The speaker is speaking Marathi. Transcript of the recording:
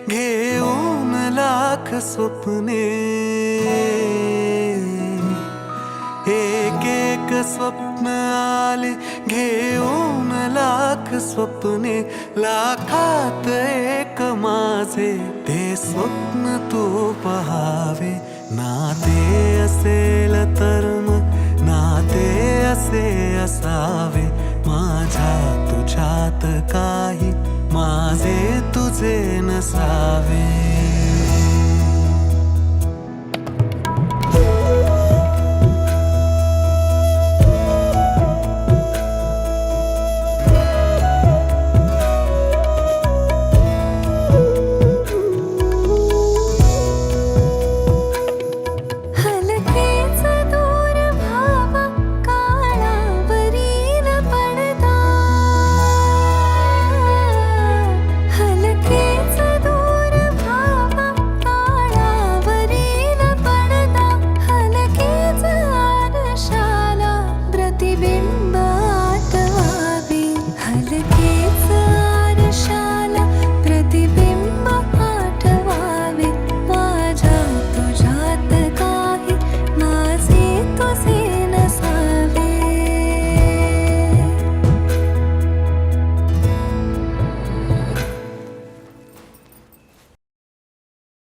घेऊन लाख स्वप्ने, एक एक स्वप्न आले घेऊन लाख स्वप्ने, लाखात एक माझे ते स्वप्न तू पहावे. नाते असेल तर मग नाते असे असावे, माझ्या तुझ्यात काही माझे तुझे नसावे.